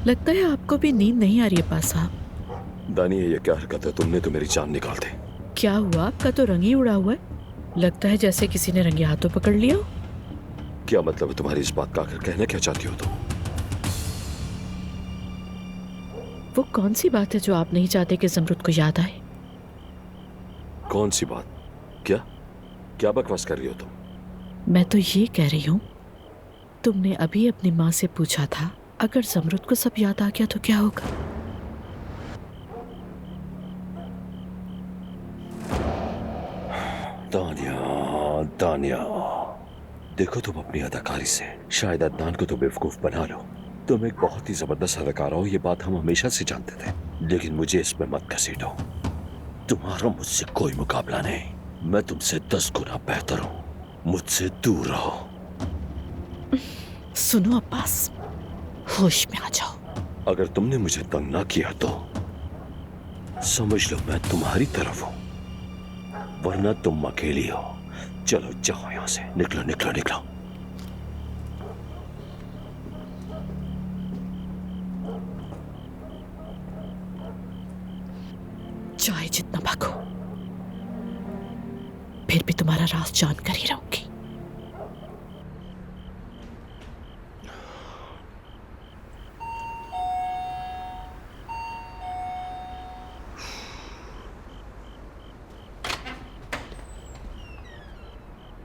लगता है आपको भी नींद नहीं आ रही है पास साहब। दानिया, ये क्या हरकत है? तुमने तो मेरी जान निकाल दी। क्या हुआ? आपका तो रंग ही उड़ा हुआ है। लगता है जैसे किसी ने रंगे हाथों पकड़ लिया हो। क्या मतलब है तुम्हारी इस बात का? आखिर कहना क्या चाहती हो तुम? वो कौन सी बात है जो आप नहीं चाहते कि ज़मरुद को याद आए? कौन सी बात? क्या क्या बकवास कर रही हो तुम? मैं तो ये कह रही हूँ, तुमने अभी अपनी माँ से पूछा था अगर ज़मरुद को सब याद आ गया तो क्या होगा? दानिया, दानिया, देखो तुम अपनी अदाकारी से शायद अदनान को तो बेवकूफ बना लो। तुम एक बहुत ही जबरदस्त अदाकारा हो, ये बात हम हमेशा से जानते थे, लेकिन मुझे इसमें मत घसीटो। तुम्हारा मुझसे कोई मुकाबला नहीं। मैं तुमसे 10 गुना बेहतर हूँ। मुझसे दूर रहो। सुनो अब्बास, होश में आ जाओ। अगर तुमने मुझे तंग ना किया तो समझ लो मैं तुम्हारी तरफ हूँ, वरना तुम अकेली हो। चलो जाओ यहां से, निकलो निकलो निकलो। चाहे जितना भागो, फिर भी तुम्हारा राज जानकर ही रहूंगी।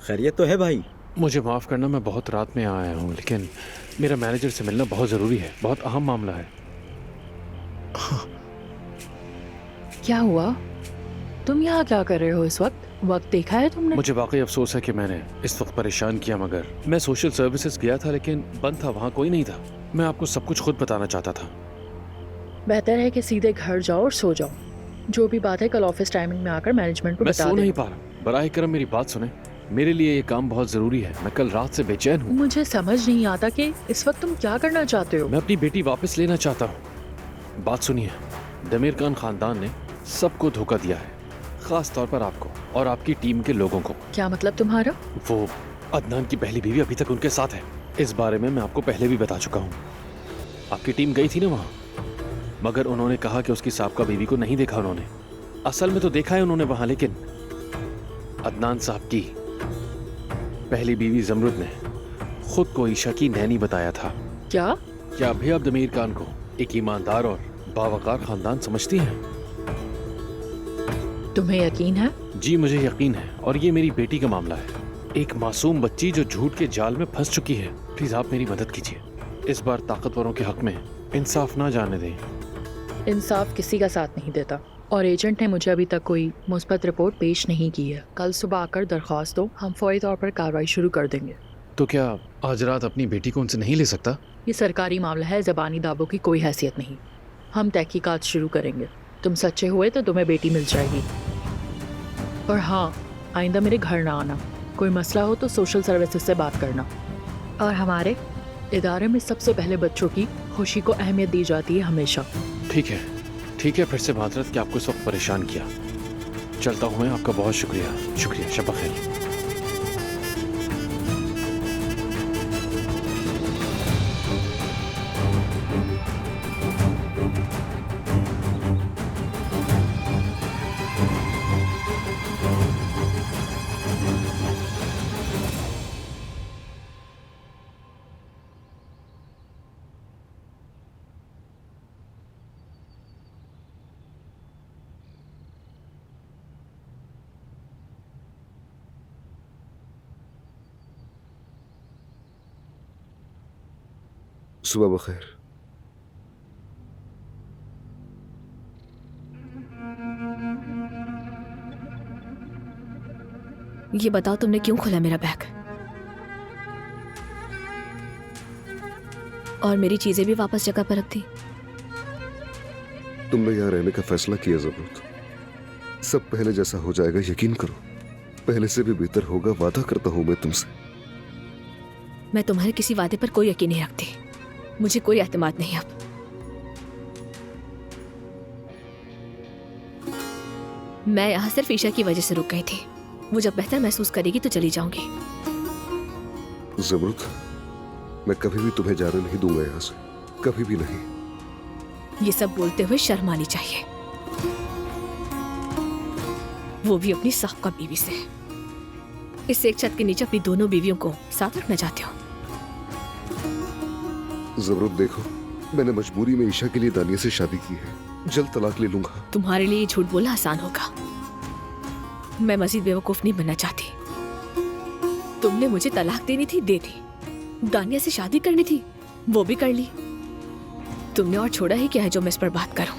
खैरियत तो है भाई? मुझे माफ़ करना, मैं बहुत रात में आया हूँ, लेकिन मेरा मैनेजर से मिलना बहुत ज़रूरी है। बहुत अहम मामला है। क्या हुआ? तुम यहाँ क्या कर रहे हो इस वक्त? वक्त देखा है तुमने? मुझे वाकई अफसोस है कि मैंने इस वक्त परेशान किया, मगर मैं सोशल सर्विसेज गया था लेकिन बंद था, वहाँ कोई नहीं था। मैं आपको सब कुछ खुद बताना चाहता था। बेहतर है कि सीधे घर जाओ और सो जाओ। जो भी बात है कल ऑफिस टाइमिंग में आकर मैनेजमेंट को मैं बता सो नहीं देना। पा रहा। बराए करम मेरी बात सुने। मेरे लिए ये काम बहुत ज़रूरी है। मैं कल रात से बेचैन हूँ। मुझे समझ नहीं आता कि इस वक्त तुम क्या करना चाहते हो। मैं अपनी बेटी वापस लेना चाहता हूँ। बात सुनिए, दमीर खान खानदान ने सबको धोखा दिया है, खास तौर पर आपको और आपकी टीम के लोगों को। क्या मतलब तुम्हारा? वो अदनान की पहली बीवी अभी तक उनके साथ है। इस बारे में मैं आपको पहले भी बता चुका हूँ। आपकी टीम गई थी ना वहाँ, मगर उन्होंने कहा कि उसकी साबका बीवी को नहीं देखा उन्होंने। असल में तो देखा है उन्होंने वहाँ, लेकिन अदनान साहब की पहली बीवी ज़मरुद ने खुद को ईशा की नैनी बताया था। क्या अभी आप दमीर खान को एक ईमानदार और बावकार खानदान समझती हैं? तुम्हें यकीन है? जी मुझे यकीन है, और ये मेरी बेटी का मामला है। एक मासूम बच्ची जो झूठ के जाल में फंस चुकी है। प्लीज आप मेरी मदद कीजिए। इस बार ताकतवरों के हक में इंसाफ ना जाने दें। इंसाफ किसी का साथ नहीं देता, और एजेंट ने मुझे अभी तक कोई मुस्बत रिपोर्ट पेश नहीं की है। कल सुबह आकर दरख्वास्त दो, हम फौरी तौर पर कार्रवाई शुरू कर देंगे। तो क्या आज रात अपनी बेटी को उनसे नहीं ले सकता? ये सरकारी मामला है, ज़बानी दावों की कोई हैसियत नहीं। हम तहकीकात शुरू करेंगे। तुम सच्चे हुए तो तुम्हें बेटी मिल जाएगी। और हाँ, आइंदा मेरे घर ना आना। कोई मसला हो तो सोशल सर्विसेज से बात करना। और हमारे इदारे में सबसे पहले बच्चों की खुशी को अहमियत दी जाती है हमेशा। ठीक है, फिर से माजरत कि आपको इस वक्त परेशान किया। चलता हूँ मैं। आपका बहुत शुक्रिया। शुक्रिया। शब खैर। सुबह बखैर। ये बताओ तुमने क्यों खोला मेरा बैग? और मेरी चीजें भी वापस जगह पर रख दी? तुमने यहाँ रहने का फैसला किया ज़मरुद। सब पहले जैसा हो जाएगा, यकीन करो। पहले से भी बेहतर होगा, वादा करता हूं मैं तुमसे। मैं तुम्हारे किसी वादे पर कोई यकीन नहीं रखती। मुझे कोई एतमाद नहीं अब। मैं यहाँ सिर्फ ईशा की वजह से रुक गई थी। वो जब बेहतर महसूस करेगी तो चली जाऊंगी। ज़मरुद, मैं कभी भी तुम्हें जाने नहीं दूंगा यहाँ से, कभी भी नहीं। ये सब बोलते हुए शर्म आनी चाहिए, वो भी अपनी साहबका बीवी से। इस एक छत के नीचे अपनी दोनों बीवियों को साथ रखना चाहते हो? जबरूत देखो, मैंने मजबूरी में ईशा के लिए दानिया से शादी की है, जल्द तलाक ले लूंगा। तुम्हारे लिए झूठ बोलना आसान होगा। मैं मजीद बेवकूफ नहीं बनना चाहती। तुमने मुझे तलाक देनी थी, दे दी। दानिया से शादी करनी थी, वो भी कर ली। तुमने और छोड़ा ही क्या है जो मैं इस पर बात करूं।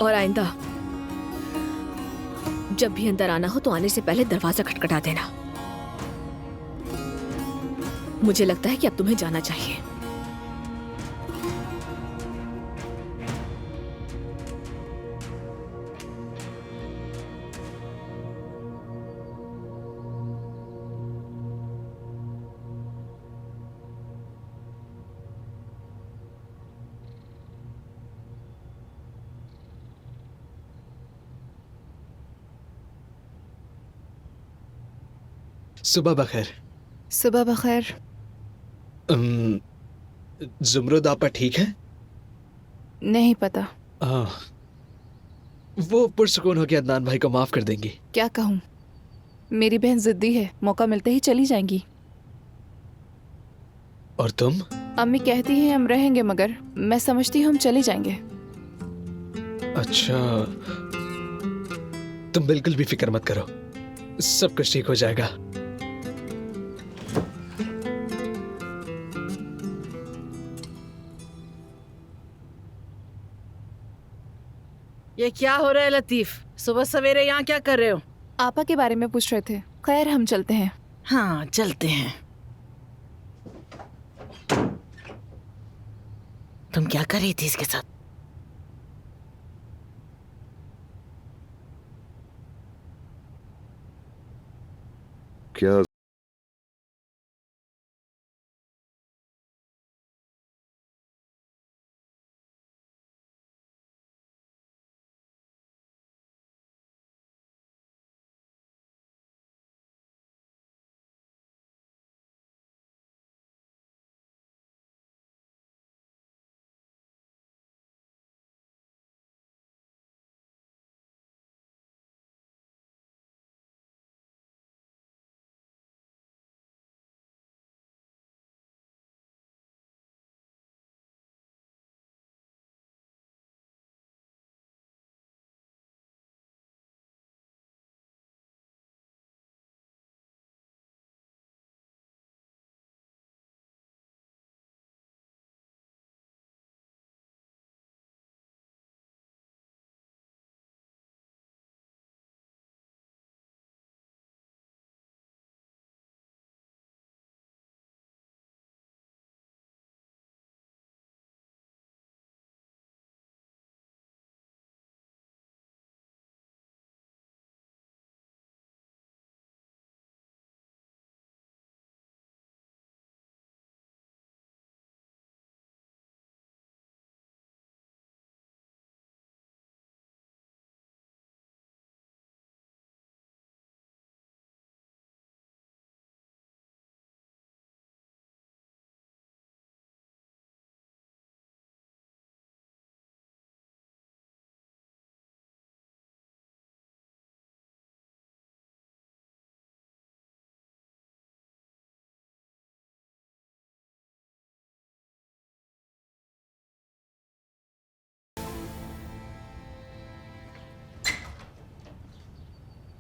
और आइंदा जब भी अंदर आना हो तो आने से पहले दरवाजा खटखटा देना। मुझे लगता है कि अब तुम्हें जाना चाहिए। सुबह बखैर। सुबह बखैर। जुमरुद आपा ठीक है? नहीं पता। वो पुरसुकून होकर अदनान भाई को माफ कर देंगी। क्या कहूँ, मेरी बहन जिद्दी है, मौका मिलते ही चली जाएंगी। और तुम? अम्मी कहती हैं हम रहेंगे, मगर मैं समझती हूँ हम चले जाएंगे। अच्छा, तुम बिल्कुल भी फिक्र मत करो, सब कुछ ठीक हो जाएगा। ये क्या हो रहा है लतीफ? सुबह सवेरे यहाँ क्या कर रहे हो? आपा के बारे में पूछ रहे थे। खैर हम चलते हैं। हाँ चलते हैं। तुम क्या कर रही थी इसके साथ? क्या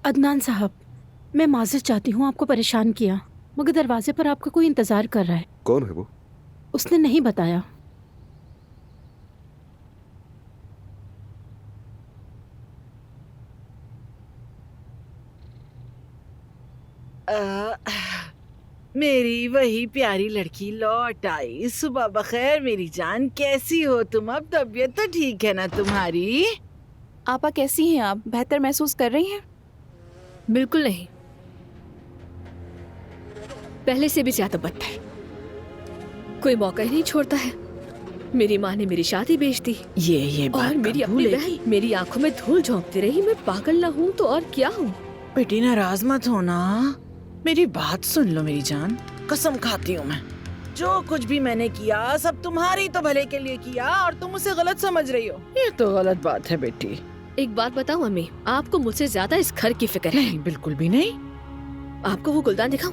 अदनान साहब, मैं माज़रत चाहती हूँ आपको परेशान किया, मगर दरवाजे पर आपका कोई इंतज़ार कर रहा है। कौन है वो? उसने नहीं बताया। मेरी वही प्यारी लड़की लौट आई। सुबह बखैर मेरी जान, कैसी हो तुम? अब तबीयत तो ठीक है ना तुम्हारी? आपा कैसी हैं आप? बेहतर महसूस कर रही हैं? बिल्कुल नहीं, पहले से भी ज्यादा बदतर। कोई मौका ही नहीं छोड़ता है। मेरी माँ ने मेरी शादी बेच दी। ये बात और मेरी अपनी बहन मेरी आंखों में धूल झोंकती रही। मैं पागल ना हूँ तो और क्या हूँ? बेटी नाराज मत होना, मेरी बात सुन लो मेरी जान, कसम खाती हूँ मैं। जो कुछ भी मैंने किया सब तुम्हारी तो भले के लिए किया और तुम उसे गलत समझ रही हो। ये तो गलत बात है बेटी। एक बात बताओ मम्मी, आपको मुझसे ज्यादा इस घर की फिक्र है। नहीं, बिल्कुल भी नहीं। आपको वो गुलदान दिखाऊं?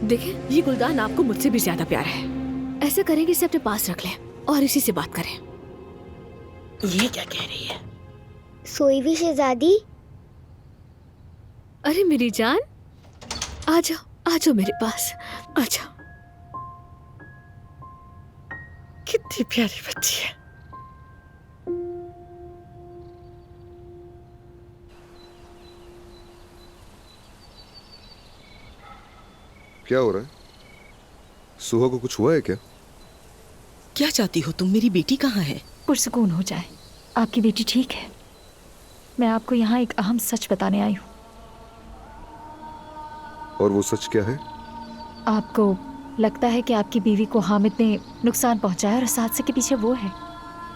देखिए, ये गुलदान आपको मुझसे भी ज्यादा प्यारा है। ऐसा करें कि इसे अपने पास रख लें और इसी से बात करें। ये क्या कह रही है? सोई हुई शहजादी। अरे मेरी जान, आ जाओ, आ जाओ मेरे पास, आ जाओ। कितनी प्यारी बच्ची है। क्या हो रहा है? सुहा को कुछ हुआ है क्या? क्या चाहती हो तुम? मेरी बेटी कहाँ है? पुरसुकून हो जाए, आपकी बेटी ठीक है। मैं आपको यहाँ एक अहम सच बताने आई हूँ। और वो सच क्या है? आपको लगता है कि आपकी बीवी को हामिद ने नुकसान पहुंचाया और इस हादसे के पीछे वो है।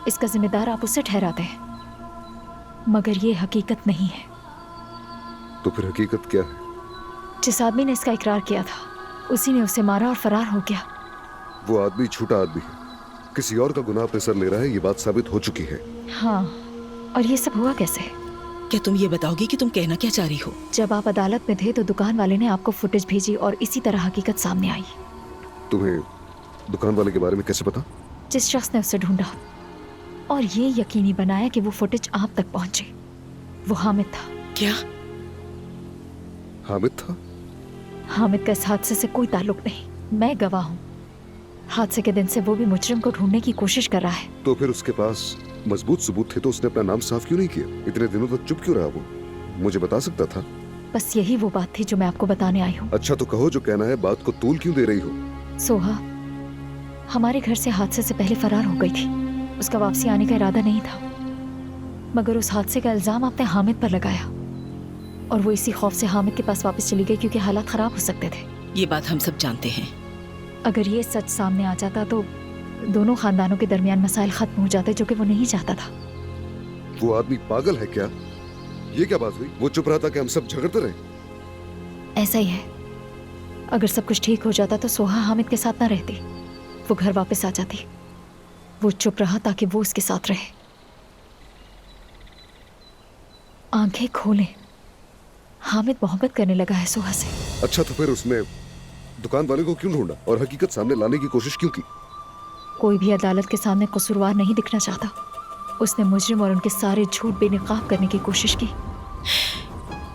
इसका जिम्मेदार आप उसे ठहराते हैं, मगर ये हकीकत नहीं है। तो फिर हकीकत क्या है? जिस आदमी ने इसका इकरार किया था उसी ने उसे मारा और फरार हो गया। वो आदमी झूठा आदमी है, किसी और का गुनाह अपने सर ले रहा है। ये बात साबित हो चुकी है। हाँ, और ये सब हुआ कैसे? क्या तुम ये बताओगी कि तुम कहना क्या चाह रही हो? जब आप अदालत में थे तो दुकान वाले ने आपको फुटेज भेजी और इसी तरह हकीकत सामने आई। तुम्हें दुकान वाले के बारे में कैसे पता? जिस शख्स ने उसे ढूंढा और ये यकीनी बनाया कि वो फुटेज आप तक पहुंचे, वो हामिद था। क्या? हामिद था? हामिद का इस हादसे से कोई ताल्लुक नहीं। मैं गवाह हूँ। हादसे के दिन से वो भी मुजरिम को ढूंढने की कोशिश कर रहा है। तो फिर उसके पास मजबूत सबूत थे तो उसने अपना नाम साफ क्यों नहीं किया? इतने दिनों तक चुप क्यों रहा? वो मुझे बता सकता था। बस यही वो बात थी जो मैं आपको बताने आई हूँ। अच्छा तो कहो, जो कहना है। बात को तूल क्यों दे रही हो? सोहा हमारे घर से हादसे से पहले फरार हो गई थी। उसका वापसी आने का इरादा नहीं था, मगर उस हादसे का इल्जाम आपने हामिद पर लगाया और वो इसी खौफ से हामिद के पास वापस चली गई क्योंकि हालात खराब हो सकते थे। ये बात हम सब जानते हैं। अगर ये सच सामने आ जाता तो दोनों खानदानों के दरमियान मसाइल खत्म हो जाते, जो कि वो नहीं चाहता था। वो आदमी पागल है क्या? ये क्या बात हुई? वो चुप रहा था कि हम सब झगड़ते रहे? ऐसा ही है। अगर सब कुछ ठीक हो जाता तो सोहा हामिद के साथ ना रहती, वो घर वापस आ जाती। वो चुप रहा ताकि वो उसके साथ रहे। आंखें खोलें, हामिद मोहब्बत करने लगा है सोहा से। अच्छा तो फिर उसने दुकान वाले को क्यों ढूंढा और हकीकत सामने लाने की कोशिश क्यों की? कोई भी अदालत के सामने कसूरवार नहीं दिखना चाहता। उसने मुजरिम और उनके सारे झूठ बेनकाब करने की कोशिश की।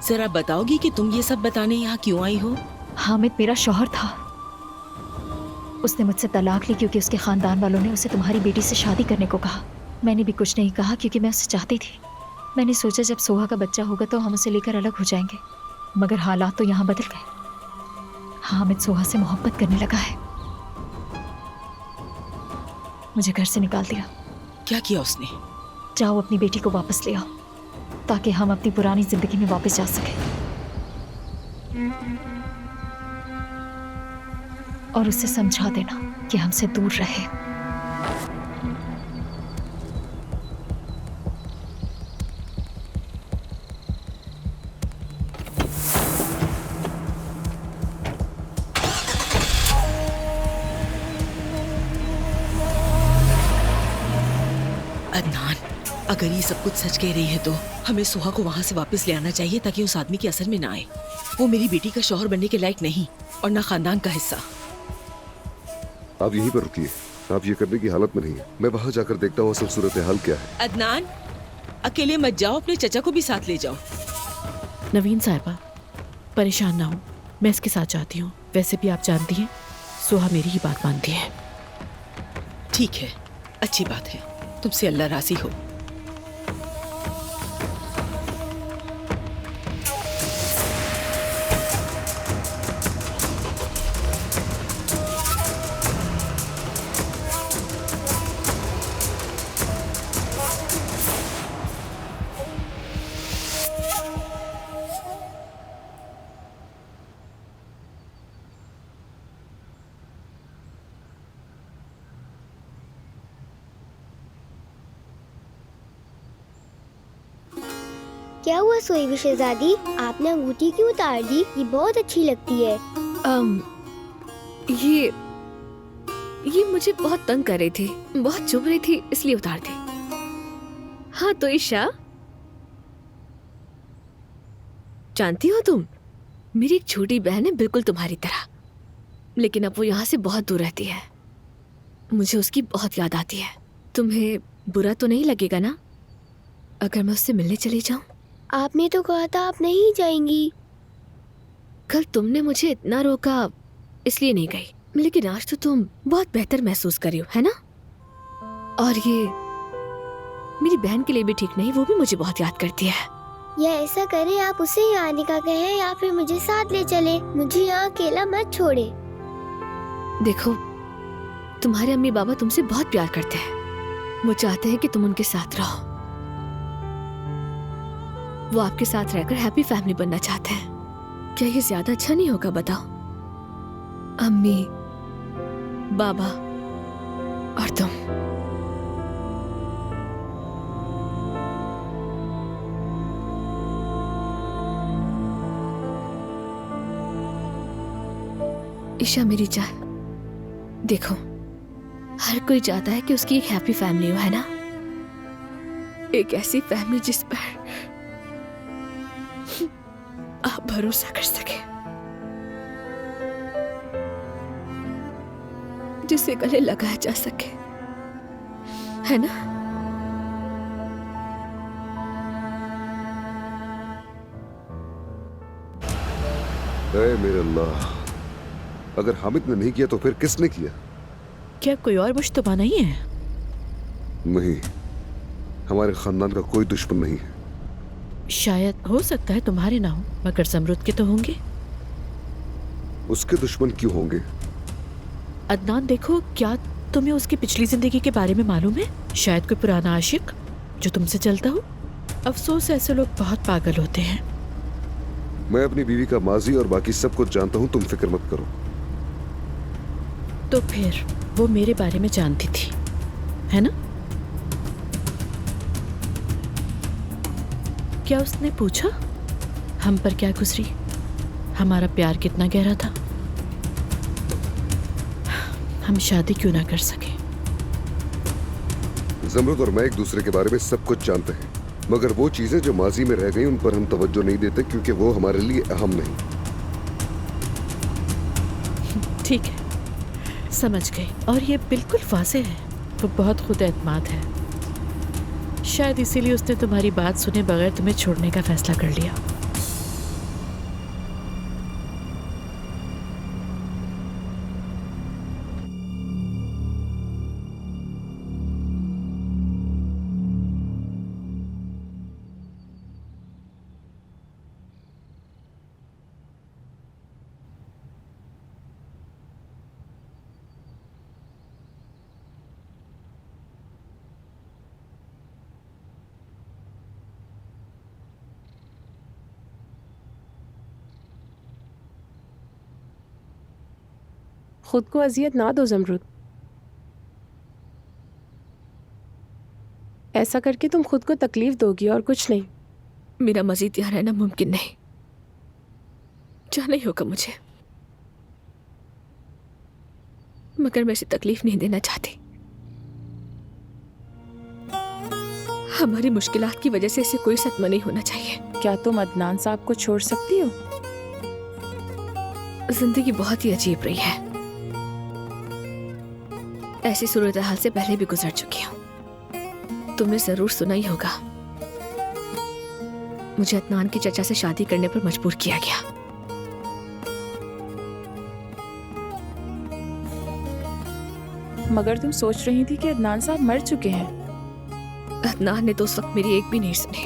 जरा बताओगी कि तुम ये सब बताने यहाँ क्यों आई हो? हामिद मेरा शौहर था। उसने मुझसे तलाक ली क्योंकि उसके खानदान वालों ने उसे तुम्हारी बेटी से शादी करने को कहा। मैंने भी कुछ नहीं कहा क्योंकि मैं उसे चाहती थी। मैंने सोचा जब सोहा का बच्चा होगा तो हम उसे लेकर अलग हो जाएंगे, मगर हालात तो यहाँ बदल गए। हामिद सोहा से मोहब्बत करने लगा है। मुझे घर से निकाल दिया। क्या किया उसने? जाओ अपनी बेटी को वापस ले आओ ताकि हम अपनी पुरानी जिंदगी में वापस जा सकें। और उसे समझा देना कि हमसे दूर रहे। अदनान, अगर ये सब कुछ सच कह रही है तो हमें सुहा को वहाँ से वापस ले आना चाहिए ताकि उस आदमी के असर में ना आए। वो मेरी बेटी का शौहर बनने के लायक नहीं और ना खानदान का हिस्सा। आप यहीं पर रुकिए, आप ये करने की हालत में नहीं है। मैं वहाँ जाकर देखता हूँ असल सूरत हाल क्या है। अदनान, अकेले मत जाओ, अपने चचा को भी साथ ले जाओ। नवीन साहिबा, परेशान ना हो, मैं इसके साथ जाती हूँ। वैसे भी आप जानती हैं सुहा मेरी ही बात मानती है। ठीक है, अच्छी बात है, तुमसे अल्लाह राजी हो। क्या हुआ सोई हुई शहजादी? आपने अंगूठी क्यों उतार दी? ये बहुत अच्छी लगती है। ये मुझे बहुत तंग कर रही थी, बहुत चुभ रही थी, इसलिए उतार दी। हाँ तो ईशा, जानती हो तुम, मेरी एक छोटी बहन है बिल्कुल तुम्हारी तरह, लेकिन अब वो यहाँ से बहुत दूर रहती है। मुझे उसकी बहुत याद आती है। तुम्हें बुरा तो नहीं लगेगा ना अगर मैं उससे मिलने चली जाऊं? आपने तो कहा था आप नहीं जाएंगी। कल तुमने मुझे इतना रोका इसलिए नहीं गई, लेकिन आज तो तुम बहुत बेहतर महसूस कर रही हो, है ना? और ये मेरी बहन के लिए भी ठीक नहीं, वो भी मुझे बहुत याद करती है। या ऐसा करें, आप उसे ही आने का कहें या फिर मुझे साथ ले चले। मुझे यहाँ अकेला मत छोड़े। देखो, तुम्हारे अम्मी बाबा तुमसे बहुत प्यार करते हैं। वो चाहते हैं कि तुम उनके साथ रहो। वो आपके साथ रहकर हैप्पी फैमिली बनना चाहते हैं। क्या ये ज्यादा अच्छा नहीं होगा बताओ? अम्मी, बाबा और तुम। ईशा मेरी जान, देखो, हर कोई चाहता है कि उसकी एक हैप्पी फैमिली हो, है ना? एक ऐसी फैमिली जिस पर आप भरोसा कर सके, जिसे गले लगाया जा सके, है ना? ऐ मेरे अल्लाह, अगर हामिद ने नहीं किया तो फिर किसने किया? क्या कोई और मुश्तबा नहीं है? नहीं, हमारे खानदान का कोई दुश्मन नहीं है। शायद हो सकता है तुम्हारे ना हो, मगर ज़मरुद के तो होंगे। उसके दुश्मन क्यों होंगे? अदनान, देखो, क्या तुम्हें उसकी पिछली जिंदगी के बारे में मालूम है? शायद कोई पुराना आशिक जो तुमसे चलता हो। अफसोस, ऐसे लोग बहुत पागल होते हैं। मैं अपनी बीवी का माजी और बाकी सब कुछ जानता हूँ, तुम फिक्र मत करो। तो फिर वो मेरे बारे में जानती थी, है ना? क्या उसने पूछा हम पर क्या गुजरी, हमारा प्यार कितना गहरा था, हम शादी क्यों ना कर सके? ज़मरुद और मैं एक दूसरे के बारे में सब कुछ जानते हैं, मगर वो चीजें जो माजी में रह गई उन पर हम तवज्जो नहीं देते क्योंकि वो हमारे लिए अहम नहीं। ठीक है, समझ गई। और ये बिल्कुल वाज़ेह है, वो बहुत खुद एतमाद है। शायद इसीलिए उसने तुम्हारी बात सुने बगैर तुम्हें छोड़ने का फैसला कर लिया। खुद को अजियत ना दो ज़मरुद। ऐसा करके तुम खुद को तकलीफ दोगी और कुछ नहीं। मेरा मजीद यहाँ रहना मुमकिन नहीं, जाना ही होगा मुझे, मगर मैं इसे तकलीफ नहीं देना चाहती। हमारी मुश्किलात की वजह से इसे कोई सदमा नहीं होना चाहिए। क्या तुम अदनान साहब को छोड़ सकती हो? जिंदगी बहुत ही अजीब रही है, ऐसी सूरत हाल से पहले भी गुजर चुकी हूँ। तुमने जरूर सुना ही होगा, मुझे अदनान की चचा से शादी करने पर मजबूर किया गया। मगर तुम सोच रही थी कि अदनान साहब मर चुके हैं। अदनान ने तो उस वक्त मेरी एक भी नहीं सुनी।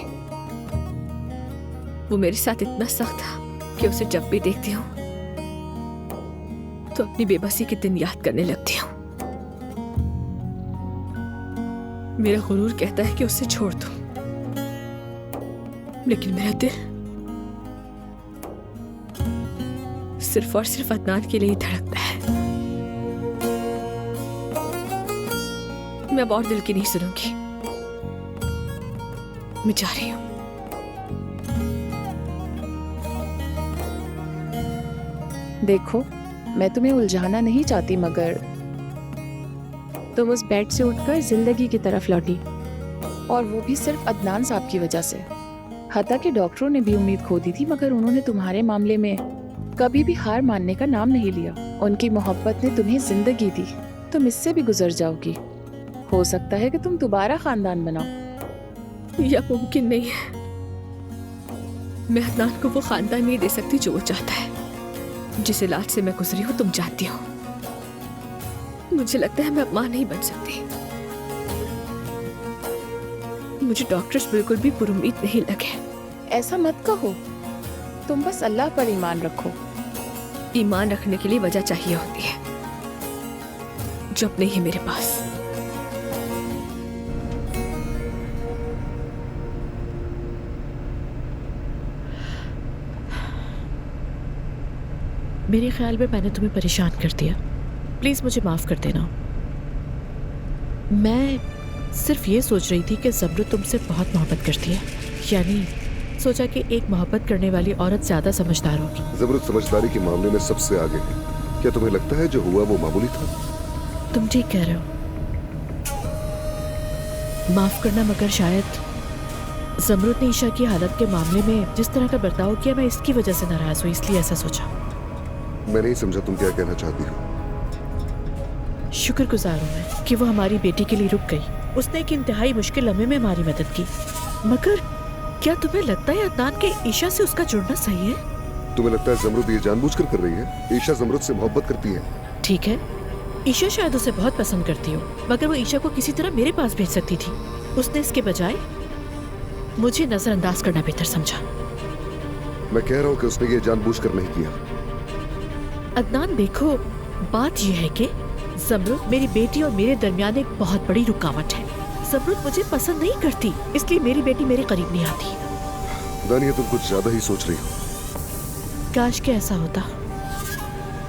वो मेरे साथ इतना सख्त था कि उसे जब भी देखती हूँ तो अपनी बेबसी के दिन याद करने लगती हूँ। मेरा गुरूर कहता है कि उसे छोड़ दूं, लेकिन मेरा दिल सिर्फ और सिर्फ अदनान के लिए ही धड़कता है। मैं अब और दिल की नहीं सुनूंगी, मैं जा रही हूं। देखो, मैं तुम्हें उलझाना नहीं चाहती, मगर तुम उस बेड से उठकर जिंदगी की तरफ लौटी, और वो भी सिर्फ अदनान साहब की वजह से। हत्ता कि डॉक्टरों ने भी उम्मीद खो दी थी, मगर उन्होंने तुम्हारे मामले में कभी भी हार मानने का नाम नहीं लिया। उनकी मोहब्बत ने तुम्हें जिंदगी दी, तुम इससे भी गुजर जाओगी। हो सकता है कि तुम दोबारा खानदान बनाओ। यह मुमकिन नहीं है। मैं अदनान को वो खानदान नहीं दे सकती जो वो चाहता है। जिस इलाज से मैं गुजरी हूँ तुम जानती हो। मुझे लगता है मैं अब माँ नहीं बन सकती। मुझे डॉक्टर्स बिल्कुल भी पुरुमीद नहीं लगे। ऐसा मत कहो, तुम बस अल्लाह पर ईमान रखो। ईमान रखने के लिए वजह चाहिए होती है जो अब नहीं है मेरे पास। मेरे ख्याल में मैंने तुम्हें परेशान कर दिया, प्लीज मुझे माफ कर देना। मैं सिर्फ ये सोच रही थी कि ज़मरुद तुमसे बहुत मोहब्बत करती है, यानी सोचा कि एक मोहब्बत करने वाली औरत ज्यादा समझदार होगी। ज़मरुद समझदारी के मामले में सबसे आगे है। क्या तुम्हें लगता है जो हुआ वो मामूली था? तुम ठीक कह रहे हो, माफ करना, मगर शायद ज़मरुद ने ईशा की हालत के मामले में जिस तरह का बर्ताव किया, मैं इसकी वजह से नाराज हुई, इसलिए ऐसा सोचा। मैं नहीं समझा तुम क्या कहना चाहती हो। शुक्रगुजार हूँ मैं कि वो हमारी बेटी के लिए रुक गई। उसने एक इंतहाई मुश्किल लम्हे में हमारी मदद की। मगर क्या तुम्हें लगता है अदनान के ईशा से उसका जुड़ना सही है? तुम्हें लगता है ज़मरुद ये जानबूझकर कर रही है? ईशा ज़मरुद से मोहब्बत करती है। ठीक है, ईशा शायद उसे बहुत पसंद करती हो, मगर वो ईशा को किसी तरह मेरे पास भेज सकती थी। उसने इसके बजाय मुझे नजरअंदाज करना बेहतर समझा। मैं कह रहा हूँ कि उसने ये जानबूझकर नहीं किया। अदनान देखो, बात यह है कि ज़मरुद मेरी बेटी और मेरे दरमियान एक बहुत बड़ी रुकावट है। ज़मरुद मुझे पसंद नहीं करती, इसलिए मेरी बेटी मेरे करीब नहीं आती। दानिया, तुम कुछ ज्यादा ही सोच रही हो। काश के ऐसा होता,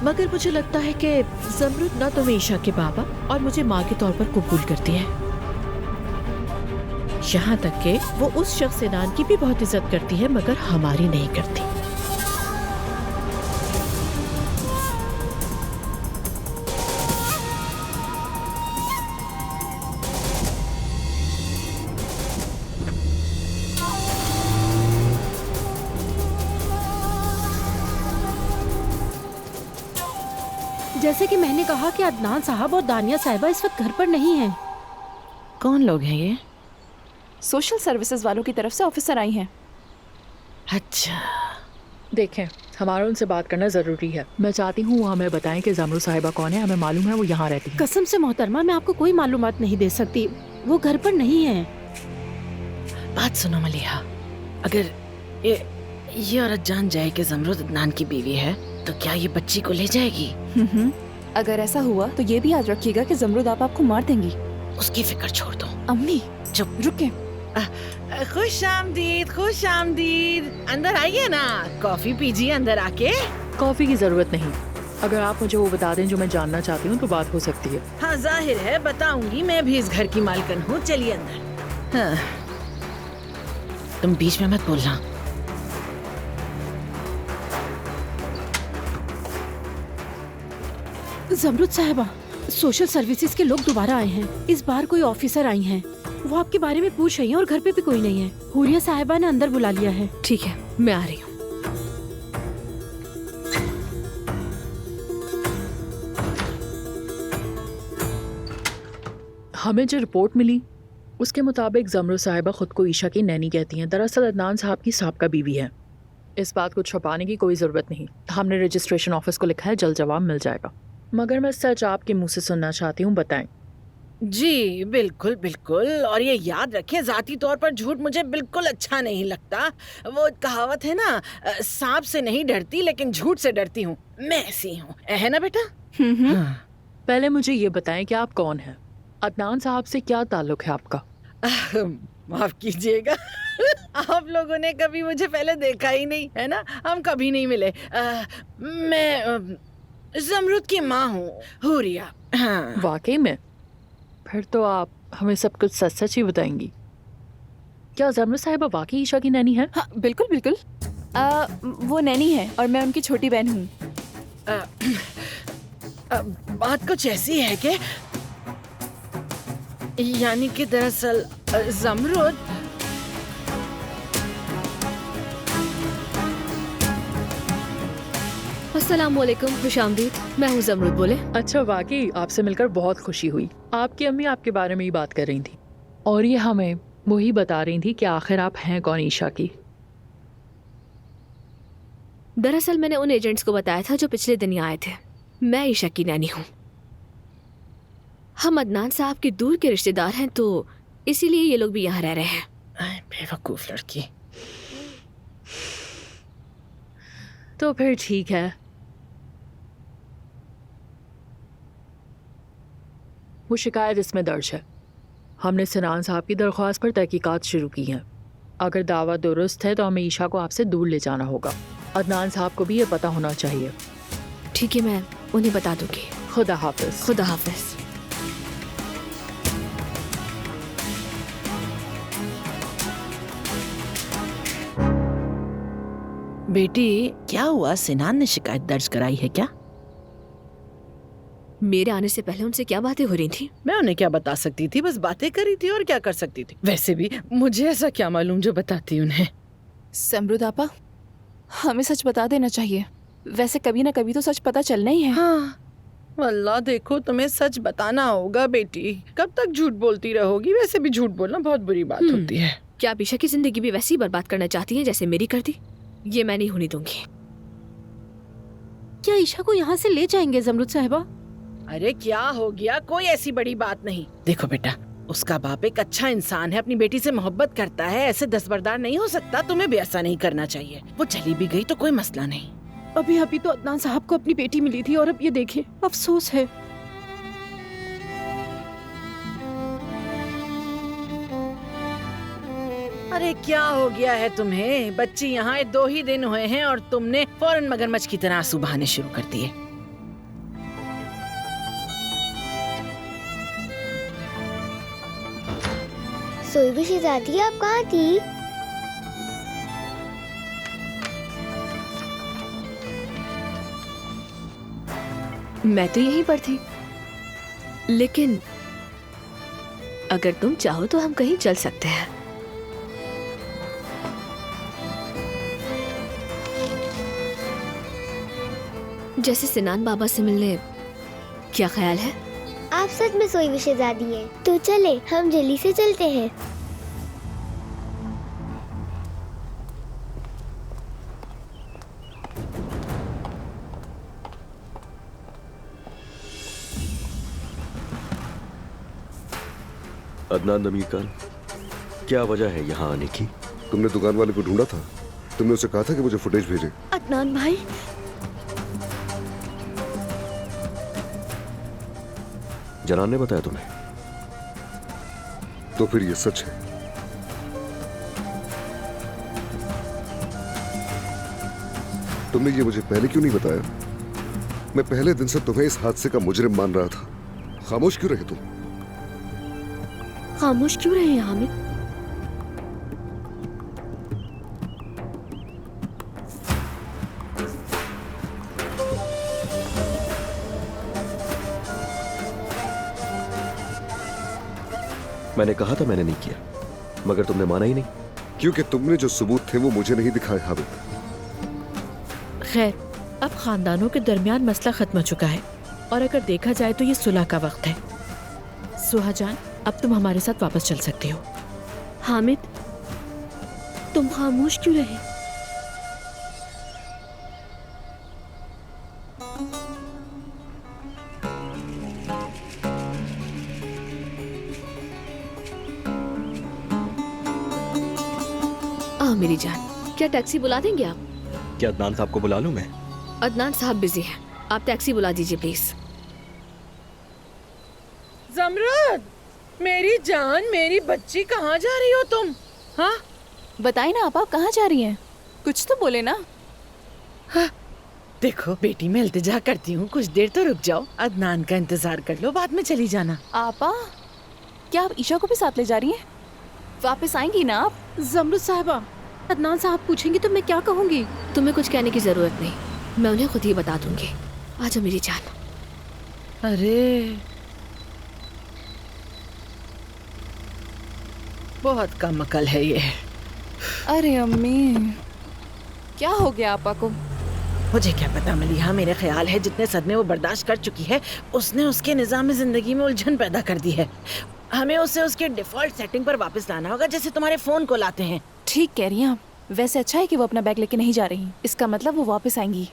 मगर मुझे लगता है कि ज़मरुद न तो ईशा के बाबा और मुझे माँ के तौर पर कबूल करती है, यहाँ तक कि वो उस शख्स सेनान की भी बहुत इज्जत करती है, मगर हमारी नहीं करती। जैसे कि मैंने कहा कि अदनान साहब और दानिया साहिबा इस वक्त घर पर नहीं हैं। कौन लोग हैं ये? सोशल सर्विसेज वालों की तरफ से ऑफिसर आई हैं। अच्छा, देखें, हमारा उनसे बात करना ज़रूरी है। मैं चाहती हूँ वो हमें बताएं कि ज़मरुद साहिबा कौन है। हमें मालूम है वो यहाँ रहती है। कसम से मोहतरमा, मैं आपको कोई मालूमात नहीं दे सकती, वो घर पर नहीं है। बात सुनो मलिहा, अगर ये औरत जान जाए कि ज़मरुद अदनान की बीवी है तो क्या ये बच्ची को ले जाएगी? अगर ऐसा हुआ तो ये भी याद रखिएगा कि ज़मरुद आपको मार देंगी। उसकी फिक्र छोड़ दो। अम्मी चुप, रुके। खुश आमदीद, खुश आमदीद। अंदर आइए ना, कॉफी पीजिए अंदर आके। कॉफी की जरूरत नहीं, अगर आप मुझे वो बता दें जो मैं जानना चाहती हूँ तो बात हो सकती है। हाँ, जाहिर है बताऊंगी, मैं भी इस घर की मालकिन हूँ। चलिए अंदर। हाँ, तुम बीच में मत बोलना। ज़मरुद साहिबा, सोशल सर्विसेज के लोग दोबारा आए हैं। इस बार कोई ऑफिसर आई हैं। वो आपके बारे में पूछ रही हैं और घर पे भी कोई नहीं है। हुरिया साहिबा ने अंदर बुला लिया है। ठीक है, मैं आ रही हूँ। हमें जो रिपोर्ट मिली उसके मुताबिक ज़मरुद साहिबा खुद को ईशा की नैनी कहती हैं। दरअसल अदनान साहब की साबका बीवी है। इस बात को छुपाने की कोई ज़रूरत नहीं। हमने रजिस्ट्रेशन ऑफिस को लिखा है, जल्द जवाब मिल जाएगा। मगर मैं सच आपके मुंह से सुनना चाहती हूँ, बताएं। जी बिल्कुल बिल्कुल, और ये याद रखें, जाती तौर पर झूठ मुझे बिल्कुल अच्छा नहीं लगता। वो कहावत है ना, सांप से नहीं डरती लेकिन झूठ से डरती हूँ। मैं ऐसी हूँ, है ना बेटा? हाँ। पहले मुझे ये बताएं कि आप कौन हैं? अदनान साहब से क्या ताल्लुक है आपका? माफ कीजिएगा, आप लोगों ने कभी मुझे पहले देखा ही नहीं, है ना? हम कभी नहीं मिले। मैं ज़मरुद की माँ हूँ, हुरिया। हाँ। वाकई में? फिर तो आप हमें सब कुछ सच सच ही बताएंगी। क्या ज़मरुद साहिबा वाकई ईशा की नैनी है? हाँ, बिल्कुल बिल्कुल। वो नैनी है और मैं उनकी छोटी बहन हूँ। बात कुछ ऐसी है कि यानी कि दरअसल जमरुद, अस्सलाम वालेकुम, खुशामदीद। मैं हूँ जमरुद, बोले। अच्छा, वाकई आपसे मिलकर बहुत खुशी हुई। आपकी अम्मी आपके बारे में ही बात कर रही थी और ये हमें वही बता रही थी कि आखिर आप हैं कौन ईशा की। दरअसल मैंने उन एजेंट्स को बताया था जो पिछले दिन यहाँ आए थे। मैं ईशा की नैनी हूँ। हम अदनान साहब के दूर के रिश्तेदार हैं, तो इसीलिए ये लोग भी यहाँ रह रहे हैं। बेवकूफ लड़की। तो फिर ठीक है, वो शिकायत इसमें दर्ज है। हमने सिनान साहब की दरख्वास्त पर तहकीकात शुरू की हैं। अगर दावा दुरुस्त है तो हमें ईशा को आपसे दूर ले जाना होगा। अदनान साहब को भी ये पता होना चाहिए। ठीक है, मैं उन्हें बता दूंगी। खुदा हाफिज। खुदा हाफिज। बेटी, क्या हुआ? सिनान ने शिकायत दर्ज कराई है क्या? मेरे आने से पहले उनसे क्या बातें हो रही थी? मैं उन्हें क्या बता सकती थी, बस बातें करी थी और क्या कर सकती थी। वैसे भी मुझे ऐसा क्या मालूम जो बताती उन्हें। समरुद आपा, हमें सच बता देना चाहिए। वैसे कभी ना कभी तो सच पता चलना ही है। हाँ, अल्लाह देखो, तुम्हें सच बताना होगा बेटी। कब तक झूठ बोलती रहोगी? वैसे भी झूठ बोलना बहुत बुरी बात होती है। क्या आप ईशा की जिंदगी भी वैसी ही बर्बाद करना चाहती हैं जैसे मेरी कर दी? ये मैं नहीं होने दूंगी। क्या ईशा को यहाँ से ले जाएंगे जमरुद साहिबा? अरे क्या हो गया? कोई ऐसी बड़ी बात नहीं। देखो बेटा, उसका बाप एक अच्छा इंसान है, अपनी बेटी से मोहब्बत करता है, ऐसे दस्तबरदार नहीं हो सकता। तुम्हें भी ऐसा नहीं करना चाहिए। वो चली भी गई तो कोई मसला नहीं। अभी अभी तो अदनान साहब को अपनी बेटी मिली थी और अब ये देखें, अफसोस है। अरे क्या हो गया है तुम्हें? बच्ची यहाँ 2 ही दिन हुए हैं और तुमने फौरन मगरमच्छ की तरह आंसू बहाने शुरू कर दिए। सोईबा शहजादी, आप कहाँ थी? मैं तो यहीं पर थी, लेकिन अगर तुम चाहो तो हम कहीं चल सकते हैं। जैसे सिनान बाबा से मिलने, क्या ख्याल है? आप सच में सोईबा शहजादी हैं। तो चले, हम जल्दी से चलते हैं। अदनान नमीर खान, क्या वजह है यहाँ आने की? तुमने दुकान वाले को ढूंढा था? तुमने उसे कहा था कि मुझे फुटेज भेजे। अदनान भाई, जनान ने बताया तुम्हें? तो फिर ये सच है। तुमने ये मुझे पहले क्यों नहीं बताया? मैं पहले दिन से तुम्हें इस हादसे का मुजरिम मान रहा था। खामोश क्यों रहे तुम? खामोश क्यों रहे हैं हामिद? मैंने कहा था मैंने नहीं किया, मगर तुमने माना ही नहीं। क्योंकि तुमने जो सबूत थे वो मुझे नहीं दिखाए हामिद। खैर, अब खानदानों के दरमियान मसला खत्म हो चुका है और अगर देखा जाए तो ये सुलह का वक्त है। सुहाजान, अब तुम हमारे साथ वापस चल सकते हो। हामिद, तुम खामोश क्यों रहे? मेरी जान, क्या टैक्सी बुला देंगे आप? क्या अदनान साहब को बुला लूं मैं? अदनान साहब बिजी हैं, आप टैक्सी बुला दीजिए प्लीज। जमरुद, मेरी जान, मेरी बच्ची, कहाँ जा रही हो तुम? हाँ बताइए ना आप कहाँ जा रही हैं? कुछ तो बोले ना। हाँ, देखो बेटी, मैं इल्तिजा करती हूँ, कुछ देर तो रुक जाओ। अदनान का इंतजार कर लो, बाद में चली जाना। आपा, क्या आप ईशा को भी साथ ले जा रही हैं? वापस आएंगी ना आप? जमरुद साहिबा, अदनान साहब पूछेंगे तो मैं क्या कहूँगी? तुम्हें कुछ कहने की जरूरत नहीं, मैं उन्हें खुद ही बता दूंगी। आ जाओ मेरी जान। अरे बहुत कम अकल है ये। अरे अम्मी, क्या हो गया आपा को? मुझे क्या पता मलिहा, मेरे ख्याल है जितने सदमे वो बर्दाश्त कर चुकी है उसने उसके निज़ाम ज़िंदगी में उलझन पैदा कर दी है। हमें उसे उसके डिफ़ॉल्ट सेटिंग पर वापस लाना होगा, जैसे तुम्हारे फ़ोन को लाते हैं। ठीक कह रही हैं आप। वैसे अच्छा है कि वो अपना बैग लेके नहीं जा रही, इसका मतलब वो वापस आएंगी।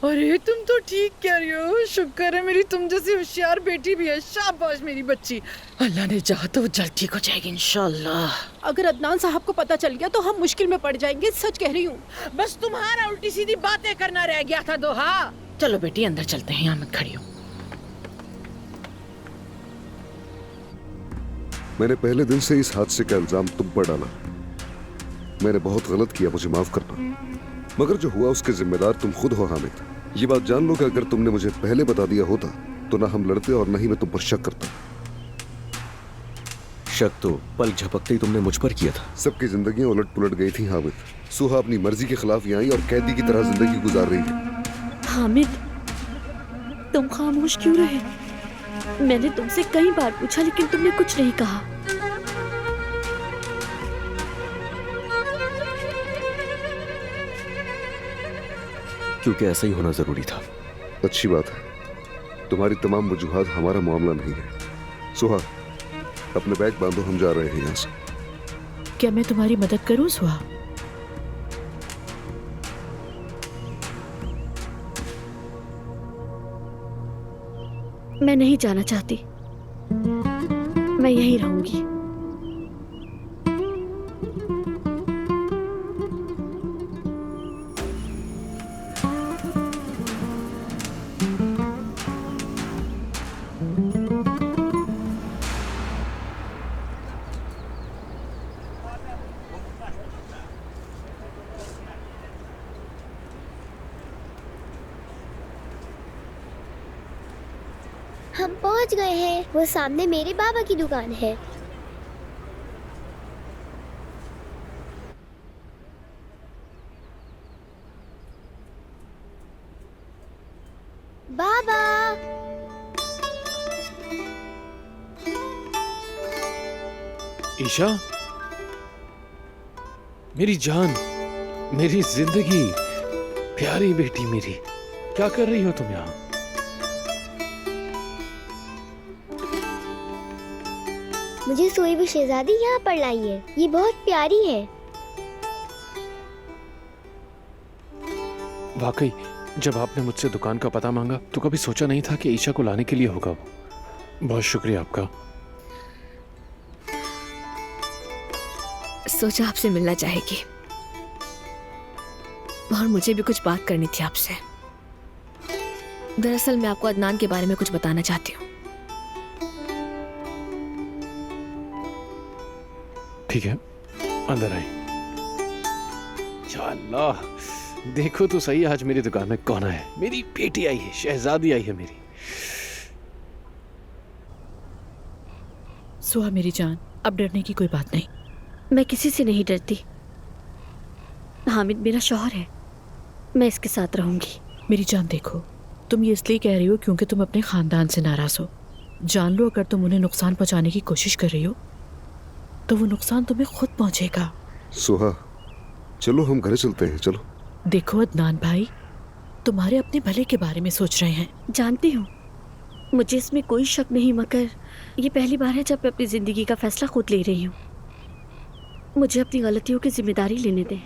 अरे तुम तो ठीक कह रही हो, शुक्र है मेरी तुम जैसी होशियार बेटी भी है। शाबाश मेरी बच्ची, अल्लाह ने चाहा तो वो जल्द ठीक हो जाएगी इंशाल्लाह। अगर अदनान साहब को पता चल गया तो हम मुश्किल में पड़ जाएंगे, सच कह रही हूँ। बस तुम्हारा उल्टी सीधी बातें करना रह गया था दोहा। चलो बेटी अंदर चलते हैं, यहाँ मत खड़ी हो। मैंने पहले दिन से इस हादसे का इल्जाम तुम पर डाला। मैंने बहुत गलत किया, मुझे माफ करना। मगर जो हुआ उसके जिम्मेदार तुम खुद हो हामिद। ये बात जान लो कि अगर तुमने मुझे पहले बता दिया होता तो ना हम लड़ते और ना ही मैं तुम पर शक करता। शक तो पल झपकते ही तुमने मुझ पर किया था। सबकी जिंदगियां उलट पुलट गई थी हामिद। सुहा अपनी मर्जी के खिलाफ यहाँ आई और कैदी की तरह जिंदगी गुजार रही है। हामिद, तुम खामोश क्यों रहे? मैंने तुमसे कई बार पूछा लेकिन तुमने कुछ नहीं कहा। क्योंकि ऐसा ही होना जरूरी था। अच्छी बात है, तुम्हारी तमाम वजूहात हमारा मामला नहीं है। सुहा, अपने बैग बांधो, हम जा रहे हैं यहाँ से। क्या मैं तुम्हारी मदद करूं सुहा? मैं नहीं जाना चाहती, मैं यहीं रहूंगी। हम पहुंच गए हैं, वो सामने मेरे बाबा की दुकान है। बाबा, ईशा, मेरी जान, मेरी जिंदगी, प्यारी बेटी मेरी, क्या कर रही हो तुम यहाँ? मुझे सोई हुई शहजादी यहाँ पर लाई है, ये बहुत प्यारी है। वाकई, जब आपने मुझसे दुकान का पता मांगा तो कभी सोचा नहीं था कि ईशा को लाने के लिए होगा वो। बहुत शुक्रिया आपका। सोचा आपसे मिलना चाहेगी और मुझे भी कुछ बात करनी थी आपसे। दरअसल मैं आपको अदनान के बारे में कुछ बताना चाहती हूँ। ठीक है, अंदर आई। या अल्लाह, देखो तो सही आज मेरी दुकान में कौन है। मेरी बेटी आई है, शहजादी आई है मेरी। सुहा मेरी जान, अब डरने की कोई बात नहीं। मैं किसी से नहीं डरती। हामिद मेरा शौहर है, मैं इसके साथ रहूंगी। मेरी जान देखो, तुम ये इसलिए कह रही हो क्योंकि तुम अपने खानदान से नाराज हो। जान लो, अगर तुम उन्हें नुकसान पहुंचाने की कोशिश कर रही हो तो वो नुकसान तुम्हें खुद पहुंचेगा। सुहा, चलो हम घर चलते हैं, चलो। देखो अदनान भाई, तुम्हारे अपने भले के बारे में सोच रहे हैं। जानती हूँ, मुझे इसमें कोई शक नहीं, मगर ये पहली बार है जब मैं अपनी जिंदगी का फैसला खुद ले रही हूँ। मुझे अपनी गलतियों की जिम्मेदारी लेने दें।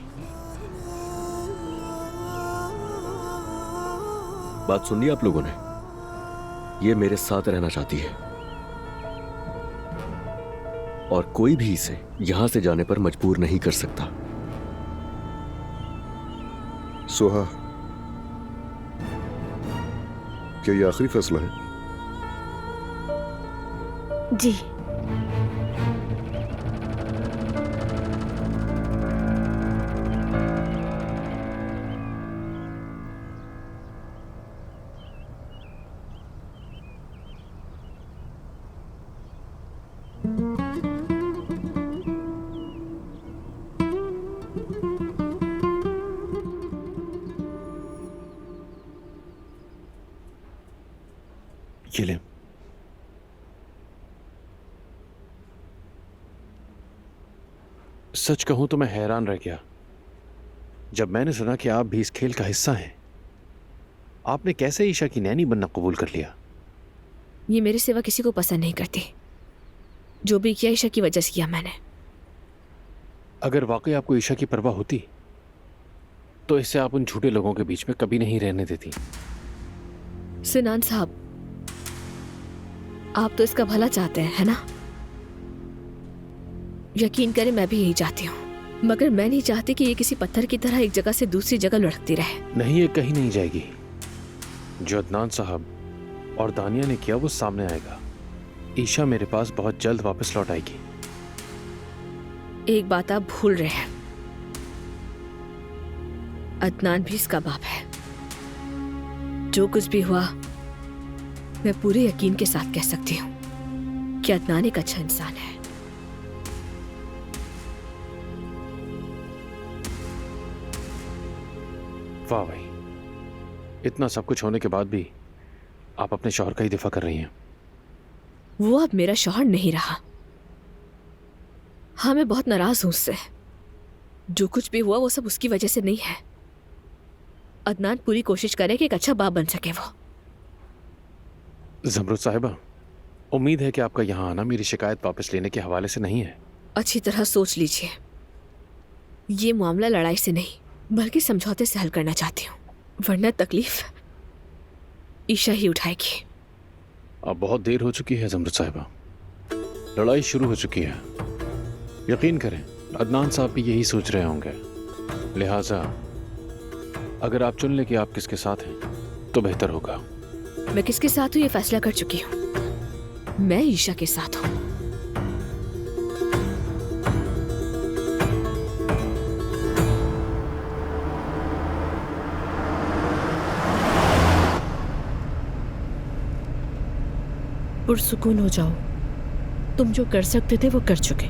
बात सुन ली आप लोगों ने? ये मेरे साथ रहना चाहती है और कोई भी इसे यहां से जाने पर मजबूर नहीं कर सकता। सुहा, क्या ये आखिरी फैसला है? जी। ये ले। सच कहूं तो मैं हैरान रह गया जब मैंने सुना कि आप भी इस खेल का हिस्सा हैं। आपने कैसे ईशा की नैनी बनना कबूल कर लिया? ये मेरे सिवा किसी को पसंद नहीं करती। जो भी किया ईशा की वजह से किया मैंने। अगर वाकई आपको ईशा की परवाह होती तो इससे आप उन झूठे लोगों के बीच में कभी नहीं रहने देती। सिनान साहब, आप तो इसका भला चाहते हैं, है ना? यकीन करें, मैं भी यही चाहती हूँ, मगर मैं नहीं चाहती कि ये किसी पत्थर की तरह एक जगह से दूसरी जगह लुढ़कती रहे। नहीं, ये कहीं नहीं जाएगी। जो अदनान साहब और दानिया ने किया वो सामने आएगा। ईशा मेरे पास बहुत जल्द वापस लौट आएगी। एक बात आप भूल रहे हैं, अदनान भी इसका बाप है। जो कुछ भी हुआ, मैं पूरे यकीन के साथ कह सकती हूँ कि अदनान एक अच्छा इंसान है। वाह भाई, इतना सब कुछ होने के बाद भी आप अपने शौहर का ही दिफा कर रही हैं। वो अब मेरा शौहर नहीं रहा। हाँ, मैं बहुत नाराज हूं उससे। जो कुछ भी हुआ वो सब उसकी वजह से नहीं है। अदनान पूरी कोशिश करे कि एक अच्छा बाप बन सके वो। ज़मरुद साहिबा, उम्मीद है कि आपका यहाँ आना मेरी शिकायत वापस लेने के हवाले से नहीं है। अच्छी तरह सोच लीजिए, ये मामला लड़ाई से नहीं बल्कि समझौते से हल करना चाहती हूँ, वरना तकलीफ ईशा ही उठाएगी। अब बहुत देर हो चुकी है ज़मरुद साहिबा, लड़ाई शुरू हो चुकी है। यकीन करें, अदनान साहब भी यही सोच रहे होंगे। लिहाजा अगर आप चुन लें कि आप किसके साथ हैं तो बेहतर होगा। मैं किसके साथ हूँ ये फैसला कर चुकी हूँ। मैं ईशा के साथ हूँ। पुरसुकून हो जाओ, तुम जो कर सकते थे वो कर चुके।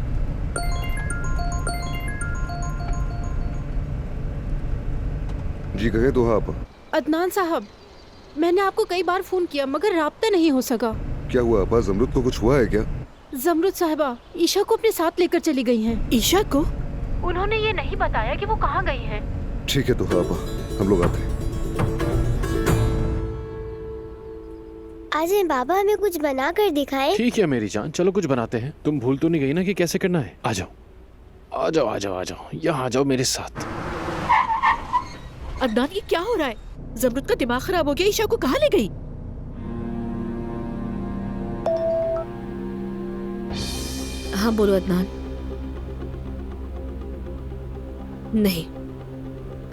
जी कहे तो आप। अदनान साहब, मैंने आपको कई बार फोन किया मगर राब्ता नहीं हो सका। क्या हुआ आपा, जमरुद को कुछ हुआ है क्या? जमरुद साहिबा ईशा को अपने साथ लेकर चली गई हैं। ईशा को? उन्होंने ये नहीं बताया कि वो कहाँ गई हैं। ठीक है तो आपा, हम लोग आते हैं। आज बाबा हमें कुछ बना कर दिखाएं। ठीक है मेरी जान, चलो कुछ बनाते हैं। तुम भूल तो नहीं गई ना कि कैसे करना है? आ जाओ आ जाओ आ जाओ आ जाओ, यहाँ आ जाओ मेरे साथ। अदनान, ये क्या हो रहा है? ज़मरुद का दिमाग खराब हो गया। ईशा को कहाँ ले गई? हाँ बोलो अदनान। नहीं,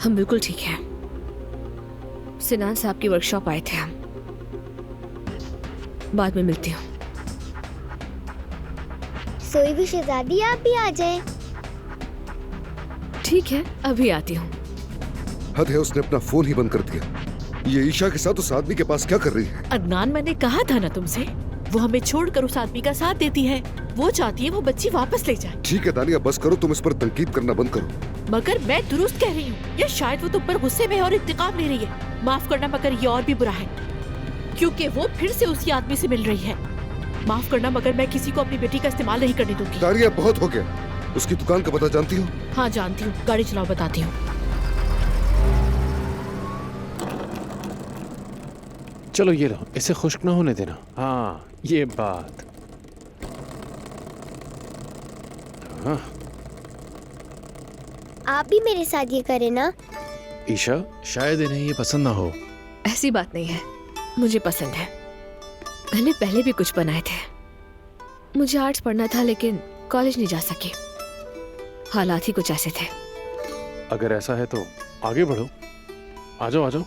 हम बिल्कुल ठीक हैं। सिनान साहब की वर्कशॉप आए थे हम। बाद में मिलती हूँ। सोई भी शहजादी, आप भी आ जाएं। ठीक है, अभी आती हूँ। हद है, उसने अपना फोन ही बंद कर दिया। ये ईशा के साथ उस आदमी के पास क्या कर रही है? अदनान, मैंने कहा था ना तुमसे, वो हमें छोड़कर उस आदमी का साथ देती है। वो चाहती है वो बच्ची वापस ले जाए। ठीक है दानिया, बस करो, तुम इस पर तनकीद करना बंद करो। मगर मैं दुरुस्त कह रही हूँ, या शायद वो तुम पर गुस्से में है और इंतकाम ले रही है। माफ करना, मगर ये और भी बुरा है क्योंकि वो फिर से उसी आदमी से मिल रही है। माफ करना, मगर मैं किसी को अपनी बेटी का इस्तेमाल नहीं करने दूंगी। दानिया, बहुत हो गया। उसकी दुकान का पता जानती हो? हाँ जानती हूँ, गाड़ी चलाओ, बताती हूँ। चलो ये लो, इसे खुश्क ना होने देना। हाँ ये बात। हाँ। आप भी मेरे साथ ये करें ना। ईशा, शायद इन्हें ये पसंद ना हो। ऐसी बात नहीं है, मुझे पसंद है। मैंने पहले भी कुछ बनाए थे। मुझे आर्ट्स पढ़ना था लेकिन कॉलेज नहीं जा सकी। हालात ही कुछ ऐसे थे। अगर ऐसा है तो आगे बढ़ो। आ जाओ आ जाओ।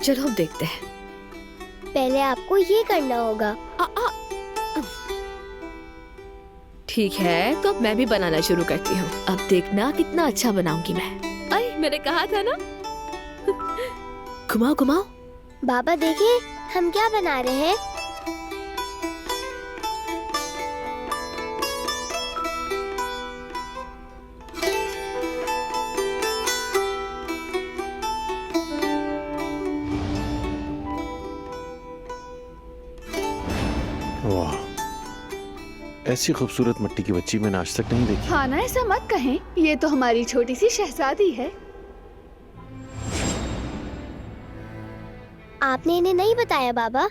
चलो अब देखते हैं। पहले आपको ये करना होगा। ठीक है, तो अब मैं भी बनाना शुरू करती हूँ। अब देखना कितना अच्छा बनाऊंगी मैं। अरे मैंने कहा था ना। घुमाओ घुमाओ। बाबा देखिए, हम क्या बना रहे हैं। वाह, ऐसी खूबसूरत मिट्टी की बच्ची मैंने आज तक नहीं देखी। हाँ ना, ऐसा मत कहें, ये तो हमारी छोटी सी शहजादी है। आपने इन्हें नहीं बताया बाबा?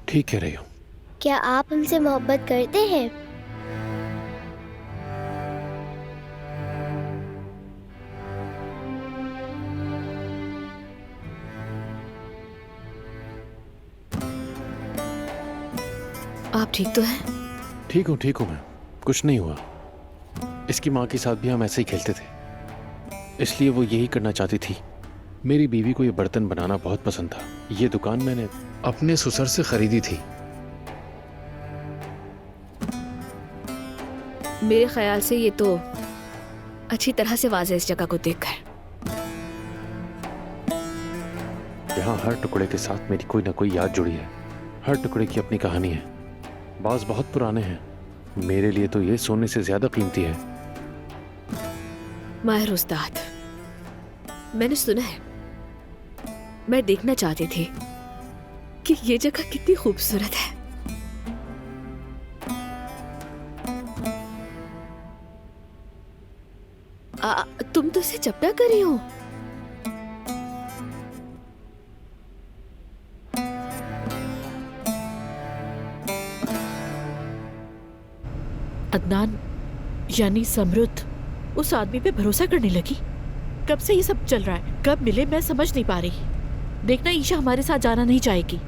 ठीक कह रही हो। क्या आप हमसे मोहब्बत करते हैं? आप ठीक तो हैं? ठीक हूँ मैं, कुछ नहीं हुआ। इसकी माँ के साथ भी हम ऐसे ही खेलते थे, इसलिए वो यही करना चाहती थी। मेरी बीवी को ये बर्तन बनाना बहुत पसंद था। ये दुकान मैंने अपने ससुर से खरीदी थी। मेरे ख्याल से ये तो अच्छी तरह से वाज़ेह इस जगह को देखकर। यहाँ हर टुकड़े के साथ मेरी कोई ना कोई याद जुड़ी है। हर टुकड़े की अपनी कहानी है। बाज़ बहुत पुराने हैं, मेरे लिए तो ये सोने से ज्यादा कीमती है। माहिर उस्ताद, मैंने सुना है, मैं देखना चाहती थी कि ये जगह कितनी खूबसूरत है। तुम तो इसे चपटा कर रही हो। अदनान यानी समरुद्ध उस आदमी पे भरोसा करने लगी। कब से ये सब चल रहा है, कब मिले मैं समझ नहीं पा रही। देखना ईशा हमारे साथ जाना नहीं चाहेगी,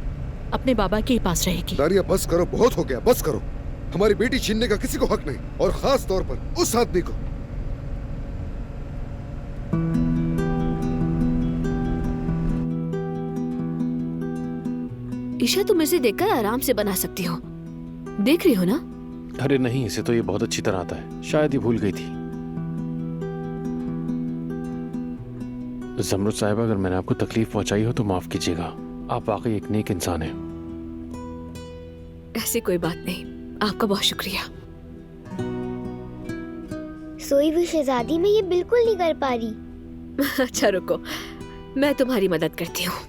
अपने बाबा के पास रहेगी। दारिया बस करो, बहुत हो गया, बस करो। हमारी बेटी छीनने का किसी को हक नहीं, और खास तौर पर उस आदमी को। ईशा, तुम इसे देखकर आराम से बना सकती हो, देख रही हो ना? अरे नहीं, इसे तो ये बहुत अच्छी तरह आता है, शायद ये भूल गई थी। जमरुद साहिबा, अगर मैंने आपको तकलीफ पहुंचाई हो तो माफ कीजिएगा। आप वाकई एक नेक इंसान हैं। ऐसी कोई बात नहीं, आपका बहुत शुक्रिया। सोई हुई शहजादी में ये बिल्कुल नहीं कर पा रही। अच्छा रुको, मैं तुम्हारी मदद करती हूँ।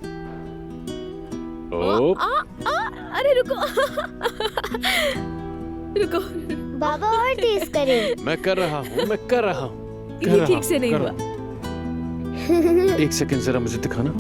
अरे रुको रुको बाबा, और तेज करें। मैं कर रहा हूँ, मैं कर रहा हूँ। ये ठीक से नहीं हुआ। एक सेकंड जरा मुझे दिखाना।